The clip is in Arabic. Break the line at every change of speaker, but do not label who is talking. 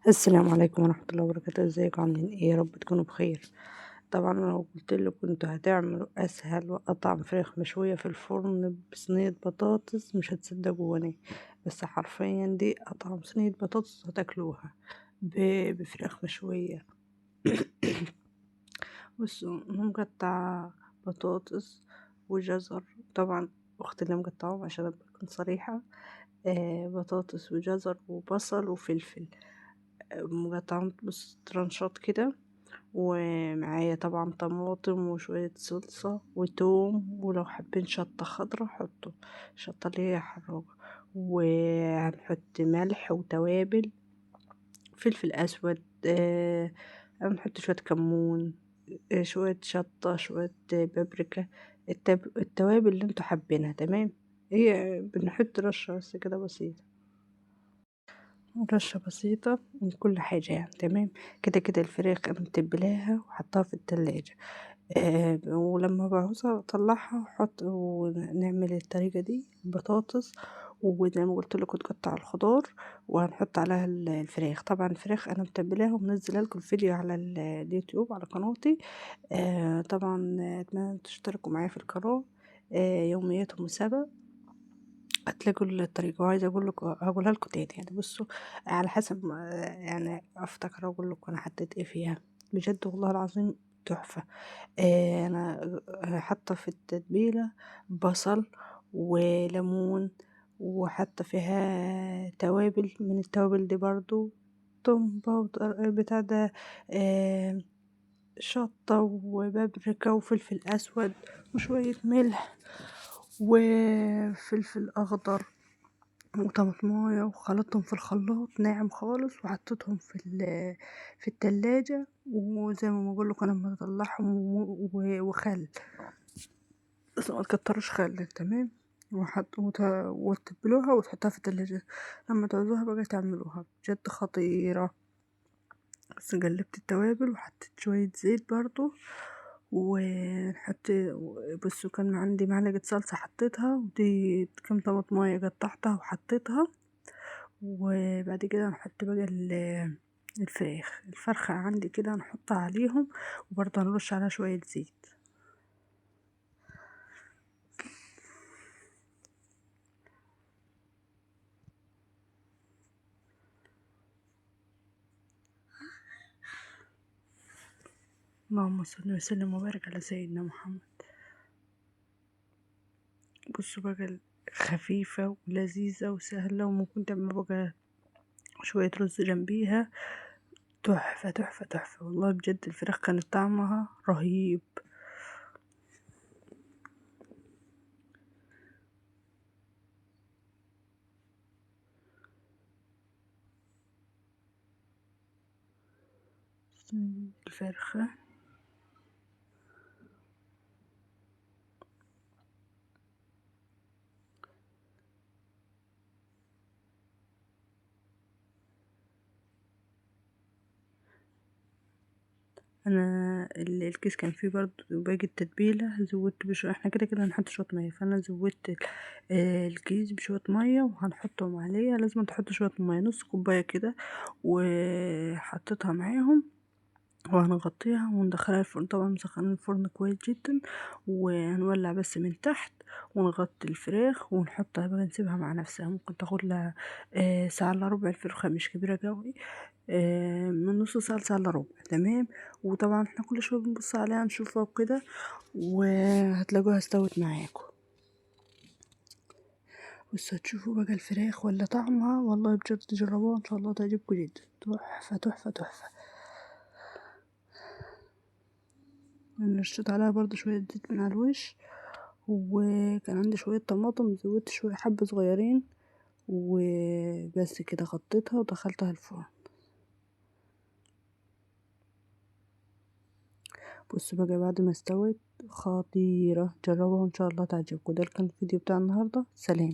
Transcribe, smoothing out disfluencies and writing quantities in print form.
السلام عليكم ورحمة الله وبركاته. ازيكم عاملين ايه؟ يا رب تكونوا بخير. طبعا انا لو قلت لكم انتوا هتعملوا اسهل واطعم فراخ مشوية في الفرن بصينية بطاطس مش هتصدقوا انا، بس حرفيا دي اطعم صينية بطاطس هتاكلوها بفراخ مشوية. بصوا، انا مقطعة بطاطس وجزر. طبعا اختي اللي مقطعهم عشان اكون صريحة. بطاطس وجزر وبصل وفلفل، مقطعهم بس ترانشات كده. ومعايا طبعا طماطم وشوية صلصة وتوم، ولو حابين شطة خضرا حطوا شطة اللي هي حراقة. وهنحط ملح وتوابل، فلفل أسود، هنحط شوية كمون، شوية شطة، شوية بابريكا. التوابل اللي انتوا حابينها. تمام. هي بنحط رشة بس كده بسيطة، رشة بسيطة من كل حاجة يعني. تمام. كده كده الفراخ أنا متبلاها وحطها في التلاجة. ولما بعوزها اطلعها واحط ونعمل الطريقة دي البطاطس. وزي ما قلت لكم تقطع الخضار وهنحط عليها الفراخ. طبعا الفراخ انا متبلاها ومنزله لكم فيديو على اليوتيوب على قناتي. طبعا اتمنى تشتركوا معايا في القناة. يوميات مسابقة، هتلاقوا الطريقة. وعايزة هقولها لكم تاني يعني. بصوا، على حسب يعني افتكر اقول لكم انا حطيت ايه فيها. بجد والله العظيم تحفة. انا حاطة في التتبيلة بصل وليمون، وحاطة فيها توابل من التوابل دي برضو، توم باودر بتاع ده، آه، شطة وبابريكا وفلفل أسود وشوية ملح وفلفل أخضر وطماطماية، وخلطتهم في الخلاط ناعم خالص وحطيتهم في التلاجة. وزي ما بقول لكم انا لما اطلعهم وخل، بس ما تكتروش خل. تمام. وتتبلوها وتحطها في التلاجة لما تعوزوها بقى تعملوها. بجد خطيرة. بس قلبت التوابل وحطيت شوية زيت برضو ونحط. بصوا، كان عندي معلقة صلصة حطيتها، ودي كم طماطماية قطعتها وحطيتها. وبعد كده نحط بقى الفرخة عندي كده نحطها عليهم، وبرضه هنرش عليها شوية زيت. اللهم صل وسلم وبارك على سيدنا محمد. بصوا بقى، خفيفة ولذيذة وسهلة، وممكن تعمل بقى شوية رز جنبيها. تحفة تحفة تحفة والله. بجد الفراخ كانت طعمها رهيب. الفرخة انا الكيس كان فيه برضو باقي التتبيله، زودت بشويه. احنا كده كده هنحط شويه ميه، فانا زودت الكيس بشويه ميه وهنحطهم عليه. لازم تحط شويه ميه، نص كوبايه كده، وحطيتها معاهم. وهنغطيها وندخلها الفرن. طبعا مسخنين الفرن كويس جدا، وهنولع بس من تحت ونغطي الفراخ ونحطها بقى نسيبها مع نفسها. ممكن تاخد لها ساعة الا ربع. الفرخة مش كبيرة قوي، من نص ساعة لساعة الا ربع. تمام. وطبعا احنا كل شوية بنبص عليها نشوفها وكده، وهتلاقوها استوت معاكم. بس هتشوفوا بقى الفراخ ولا طعمها. والله بجد تجربوها ان شاء الله تعجبكم جدا. تحفة تحفة تحفة. رشيت عليها برضو شوية زيت من على الوش، وكان عندي شوية طماطم زودت شوية حبة صغيرين، وبس كده غطيتها ودخلتها الفرن. بصوا بقى بعد ما استوت خطيرة. جربوها ان شاء الله تعجبكم. ده كان الفيديو بتاع النهاردة. سلام.